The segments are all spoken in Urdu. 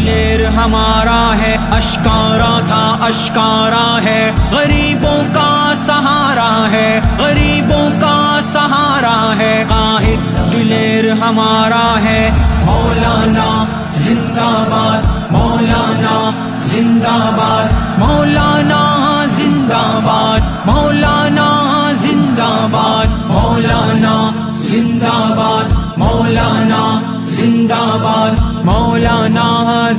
دلیر ہمارا ہے، اشکارا تھا اشکارا ہے، غریبوں کا سہارا ہے، غریبوں کا سہارا ہے، قائد دلیر ہمارا ہے۔ مولانا زندہ باد، مولانا زندہ باد، مولانا زندہ باد، مولانا زندہ باد، مولانا زندہ باد، مولانا زندہ باد، مولانا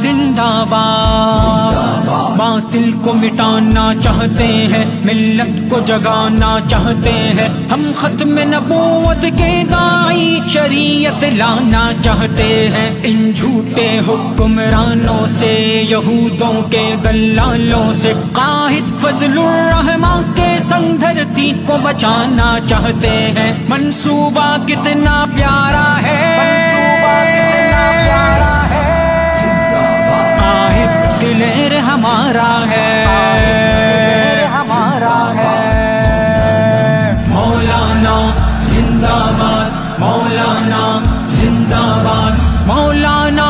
زندہ باد۔ باطل کو مٹانا چاہتے ہیں، ملت کو جگانا چاہتے ہیں، ہم ختم نبوت کے داعی شریعت لانا چاہتے ہیں۔ ان جھوٹے حکمرانوں سے، یہودوں کے دلالوں سے، قائد فضل الرحمن کے سنگ دھرتی کو بچانا چاہتے ہیں۔ منصوبہ کتنا پیارا ہے، قائد دلیر ہمارا ہے، ہمارا ہے۔ مولانا زندہ باد، مولانا زندہ باد، مولانا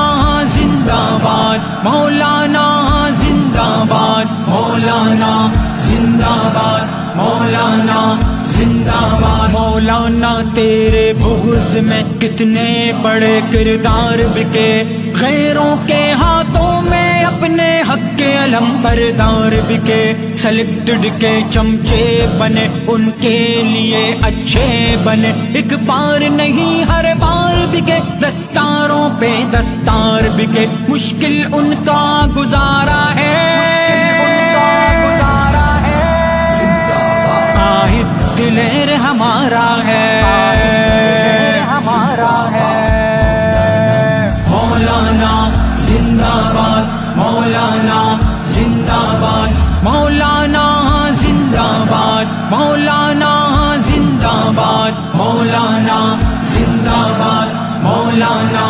زندہ باد، مولانا زندہ باد، مولانا زندہ باد، مولانا زندہ باد۔ مولانا تیرے بغض میں کتنے بڑے کردار بکے، غیروں کے ہاتھوں میں اپنے حق کے علم بردار بکے، سلیکٹڈ کے چمچے بنے، ان کے لیے اچھے بنے، ایک بار نہیں ہر بار بکے، دستاروں پہ دستار بکے، مشکل ان کا گزارا ہے، قائد دلیر ہمارا ہے، ہمارا ہے۔ مولانا زندہ باد، مولانا زندہ باد، مولانا زندہ باد، مولانا زندہ باد، مولانا زندہ باد، مولانا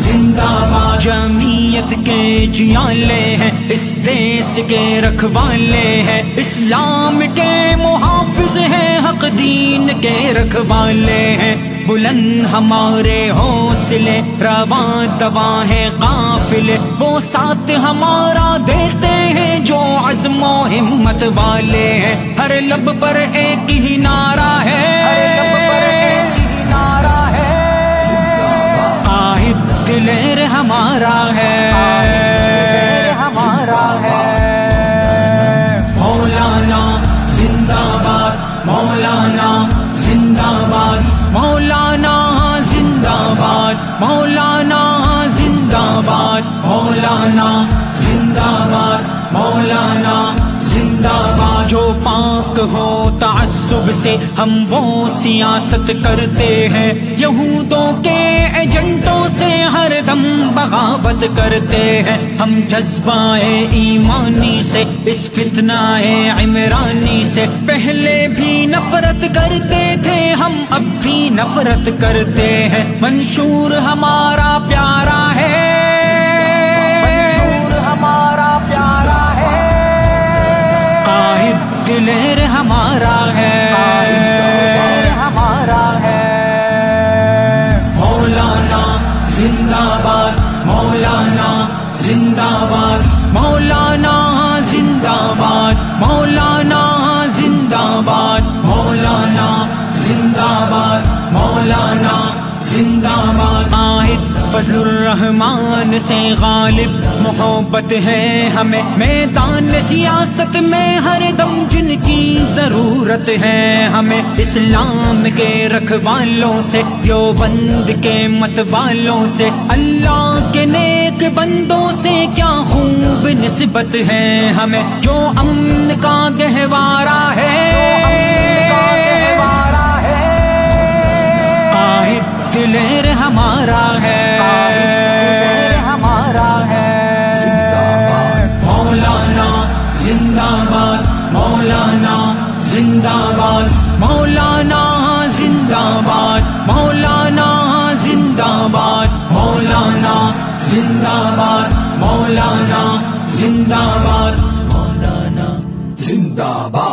زندہ باد۔ جمعیت کے جیالے ہیں، اس دیس کے رکھوالے ہیں، اسلام کے محافظ ہیں، حق دین کے رکھوالے ہیں، بلند ہمارے حوصلے، رواں دواں ہے قافلے، وہ ساتھ ہمارا دیتے ہیں جو عزم و ہمت والے ہیں، ہر لب پر ایک ہی نعرہ ہے، قائد دلیر ہمارا ہے، ہمارا ہے۔ مولانا زندہ باد، مولانا زندہ باد، مولانا زندہ باد، مولانا زندہ باد، مولانا زندہ باد، مولانا زندہ باد۔ جو پاک ہو تعصب سے ہم وہ سیاست کرتے ہیں، یہودوں کے ایجنٹوں سے ہر دم بغاوت کرتے ہیں، ہم جذبہ ایمانی سے، اس فتنہ عمرانی سے پہلے بھی نفرت کرتے تھے، ہم اب بھی نفرت کرتے ہیں، منشور ہمارا پیارا ہے، منشور ہمارا پیارا ہے، قائد دلیر ہمارا ہے، ہمارا ہے۔ مولانا زندہ باد، مولانا زندہ باد، مولانا زندہ باد، مولانا زندہ باد، مولانا زندہ باد، مولانا زندہ باد۔ قائد فضل الرحمن سے غالب محبت ہے ہمیں، میدان سیاست میں ہر دم جن کی ضرورت ہے ہمیں، اسلام کے رکھوالوں سے، دیوبند کے مت والوں سے، اللہ کے نیک بندوں سے کیا خوب نسبت ہے ہمیں، جو امن کا گہوارہ ہے، قائد دلیر ہمارا ہے، ہمارا ہے۔ مولانا زندہ باد، مولانا زندہ باد، مولانا زندہ باد، مولانا زندہ باد، مولانا زندہ باد، مولانا زندہ باد، مولانا زندہ باد۔